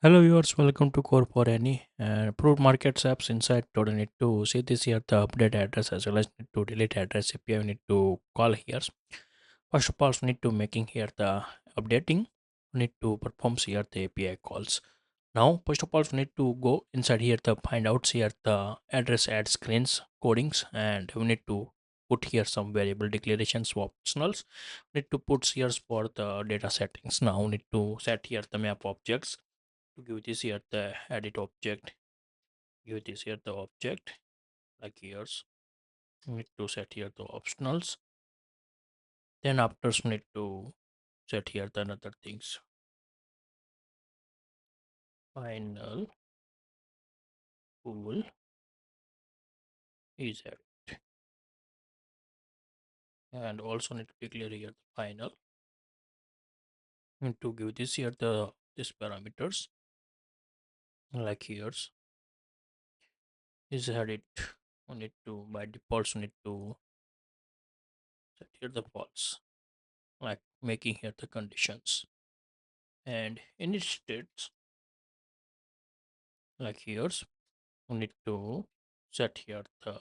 Hello viewers, welcome to CodeForAny and approved markets apps inside. Today need to see this here the update address as well as need to delete address API. We need to call here. First of all, we need to making here the updating. We need to perform here the API calls. Now, first of all, we need to go inside here the find out here the address add screens codings, and we need to put here some variable declarations optionals. Need to put here for the data settings. Now, we need to set here the map objects to give this here the edit object, give this here the object like here's need to set here the optionals. Then after need to set here the another things, final pool is edit, and also need to declare here the final. Need to give this here the this parameters like here's is edit. We need to by default we need to set here the false, like making here the conditions, and in its states like here's we need to set here the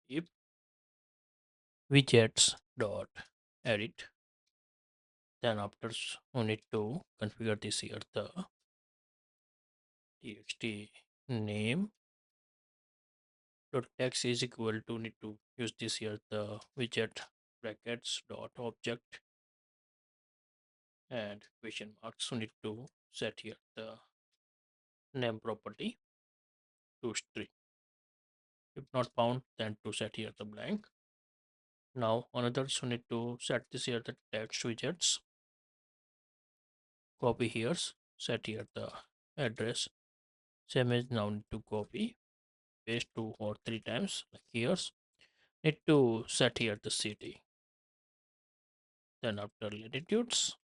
if widgets dot edit. Then after we need to configure this here the txt name dot text is equal to need to use this here the widget brackets dot object and question marks. We need to set here the name property to string. If not found, then to set here the blank. Now another, so need to set this here the text widgets, copy here, set here the address, same as now need to copy paste 2 or 3 times like here's need to set here the city. Then after latitudes,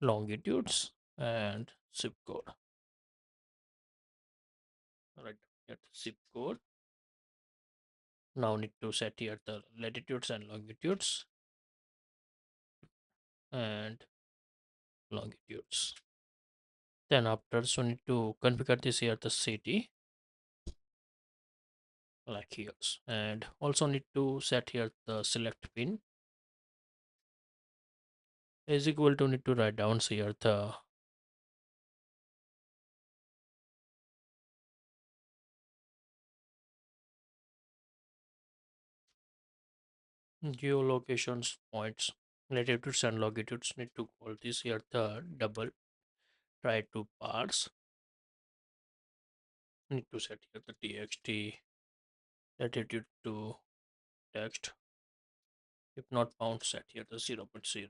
longitudes, and zip code, right here the zip code. Now need to set here the latitudes and longitudes and longitudes. Then after, so need to configure this here the city like here's, and also need to set here the select pin is equal to need to write down here the geolocations points. Latitudes and longitudes need to call this here the double try to parse. Need to set here the txt latitude to text. If not found, set here the 0.0.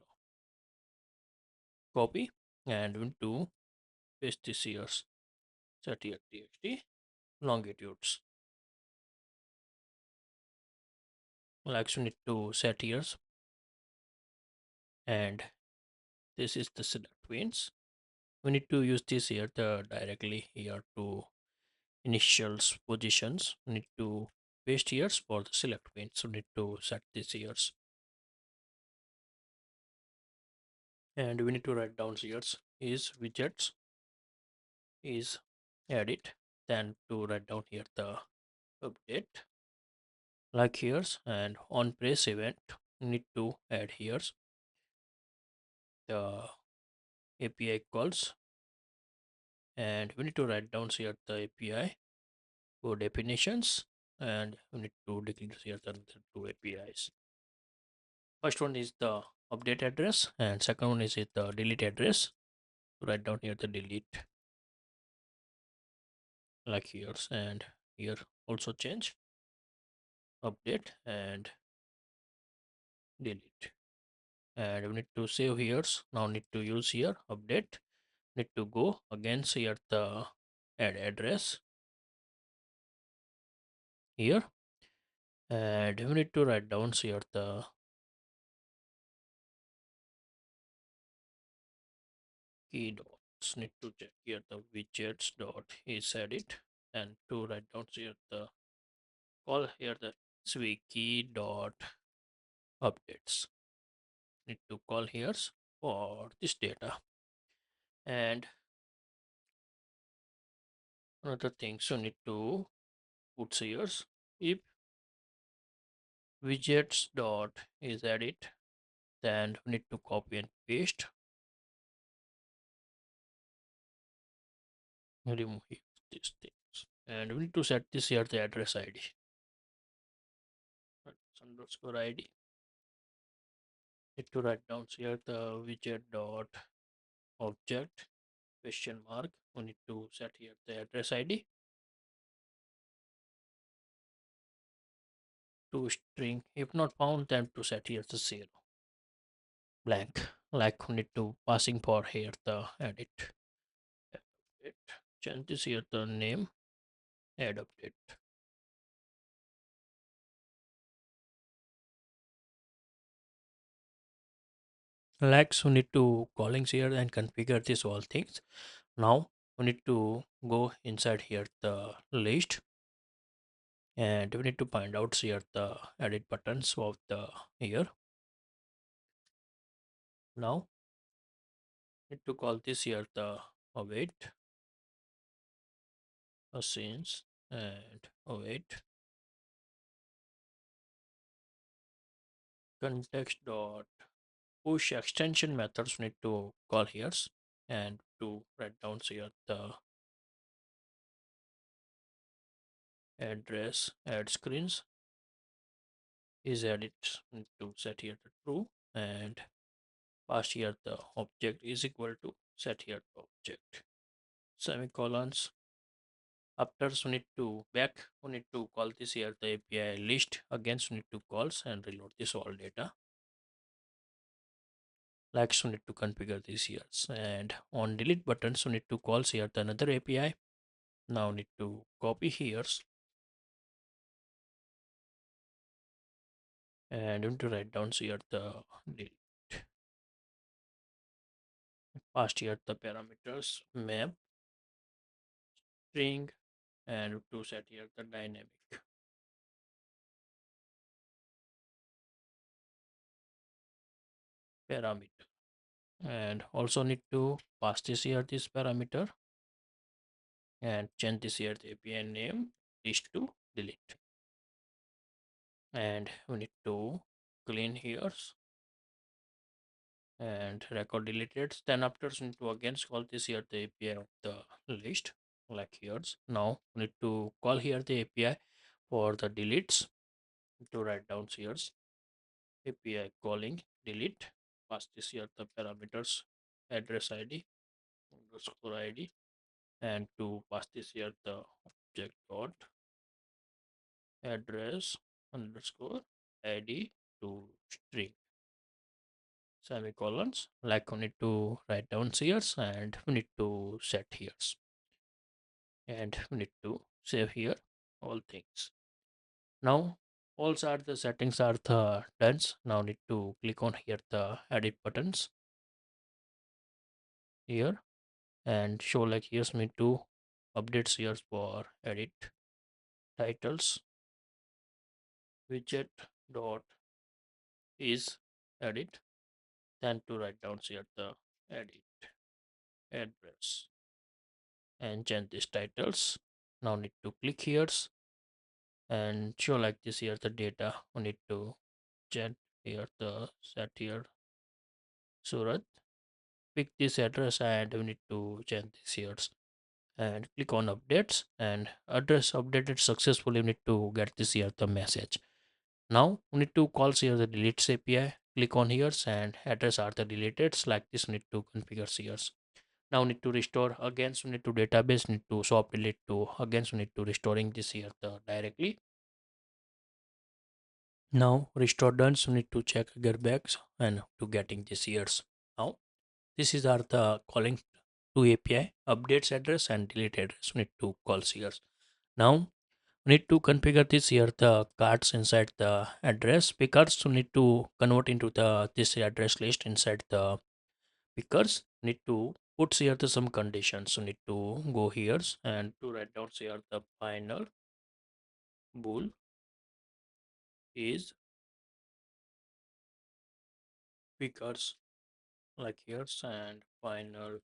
Copy and we need to paste this here. Set here txt longitudes. Like we need to set here, and this is the select points. We need to use this here the directly here to initials positions. We need to paste here for the select points. So need to set this here, and we need to write down here is widgets is edit. Then to write down here the update like here's, and on press event we need to add here the API calls, and we need to write down here the API code definitions, and we need to declare here the two APIs. First one is the update address, and second one is the delete address. To write down here the delete like here's, and here also change update and delete. And we need to save here. Now need to use here update. Need to go again here the add address here, and we need to write down here the key dots. Need to check here the widgets dot is edit, and to write down here the call here the swiki dot updates. Need to call here for this data, and Another thing, so need to put here if widgets dot is edit, then we need to copy and paste, remove here these things, and we need to set this here the address ID. Underscore ID. Need to write down here the widget dot object question mark. We need to set here the address ID to string. If not found, then to set here the zero blank. Like we need to passing for here the edit. It change this here the name, add update. Like we need to callings here and configure this all things. Now we need to go inside here the list, and we need to find out here the edit buttons of the here. Now need to call this here the await scenes and await context dot push extension methods need to call here, and to write down here the address add screens is added to set here the true, and pass here the object is equal to set here the object semicolons. After we need to back, we need to call this here the API list. Again, we need to calls and reload this all data. Like we need to configure this here. And on delete buttons, we need to call here the another API. Now need to copy here and we need to write down here the delete. Pass here the parameters map string and to set here the dynamic parameter, and also need to pass this here this parameter and change this here the API name is to delete, and we need to clean here and record deleted. Then after we need to again call this here the API of the list like here. Now we need to call here the API for the deletes to write down here API calling delete, pass this here the parameters address ID underscore ID, and to pass this here the object dot address underscore ID to string semicolons. Like we need to write down here and we need to set here, and we need to save here all things. Now also are the settings are the done. Now need to click on here the edit buttons here and show like here's need to updates here for edit titles widget dot is edit, then to write down here the edit address and change these titles. Now need to click here and show like this here the data. We need to change here the set here Surat, pick this address and we need to change this here and click on updates, and address updated successfully. We need to get this here the message. Now we need to call here the deletes API. Click on here and address are the deleted. Like this we need to configure here. Now need to restore again. So need to database need to swap delete to again. So need to restoring this here the directly. Now restore done. So need to check get backs and to getting this years. Now this is are the calling to API updates address and delete address. We need to call here. Now we need to configure this here the cards inside the address pickers. We need to convert into the this address list inside the pickers. Need to put here the some conditions. So need to go here and to write down here the final bool is pickers like here, and final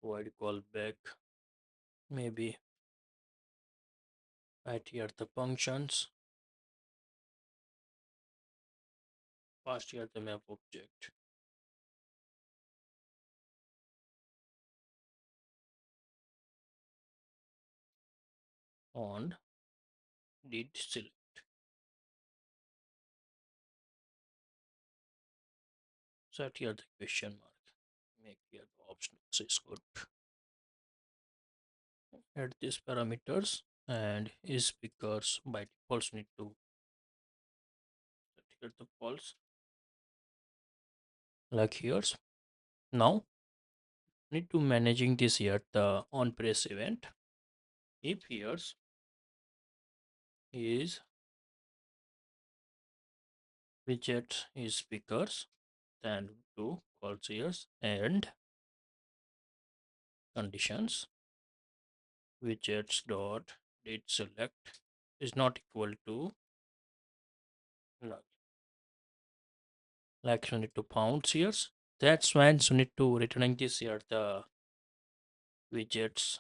void callback maybe Right here the functions, pass here the map object on did select. Set here the question mark. Make here the optional is good. Add these parameters and is because by default need to set here the false like here's. Now need to managing this here the on press event. If here's is widget is speakers, then to calls here's and conditions widgets dot date select is not equal to null. Like you need to pounds here. That's when you need to returning this here the widgets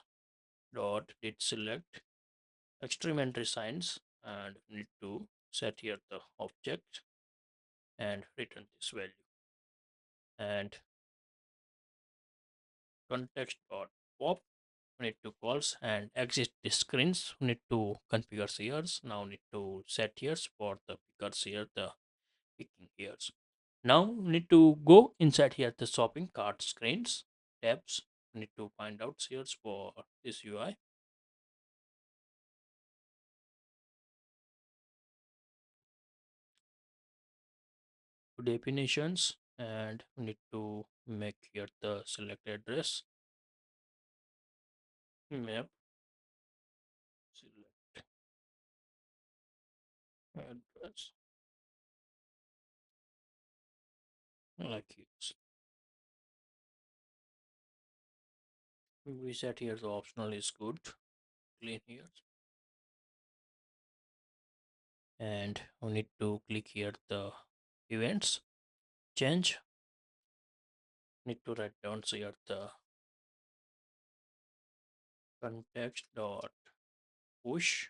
dot date select experimentary signs and need to set here the object and return this value and context dot pop need to calls and exit the screens need to configure here's. Now need to set here's for the pickers here the picking here's. Now need to go inside here the shopping cart screens tabs need to find out here's for this UI definitions and we need to make here the select address map select address like this. We set here the optional is good clean here and we need to click here the events change need to write down here the context dot push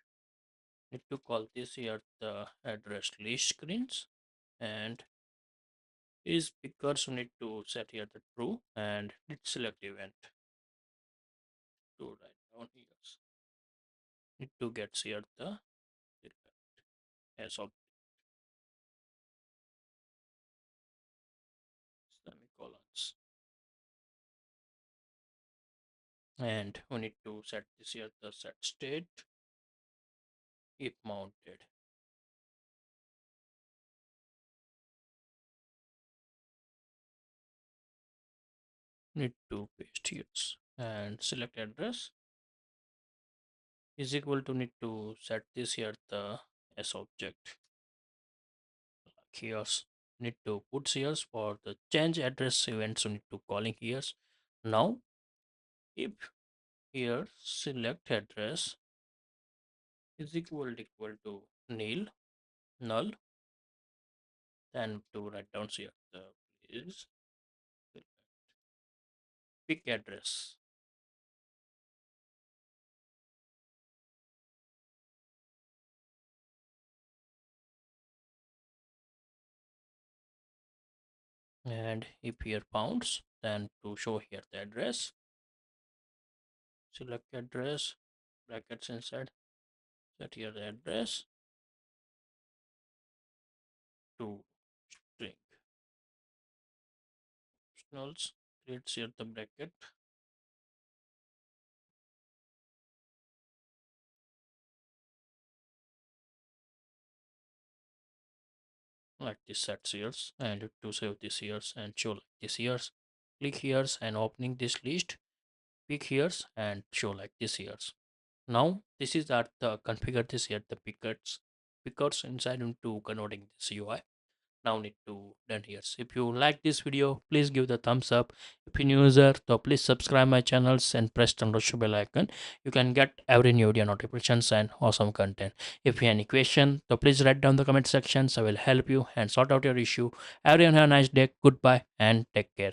need to call this here the address list screens and is because we need to set here the true and it select event to write down here need to get here the as of semicolons and we need to set this here the set state if mounted need to paste here and select address is equal to need to set this here the as object here need to put here for the change address events we need to calling here now if here select address is equal to nil null then to write down here the is pick address and if here pounds then to show here the address select address brackets inside set here the address to string optionals creates here the bracket like this sets years and to save this years and show like this years click here and opening this list pick here and show like this years. Now this is that the configure this here the pickers inside into converting this UI now need to done here. So if you like this video please give the thumbs up. If you're new user so please subscribe my channels and press the notification bell icon. You can get every new video notifications and awesome content. If you have any question so please write down the comment sections. I will help you and sort out your issue. Everyone have a nice day. Goodbye and take care.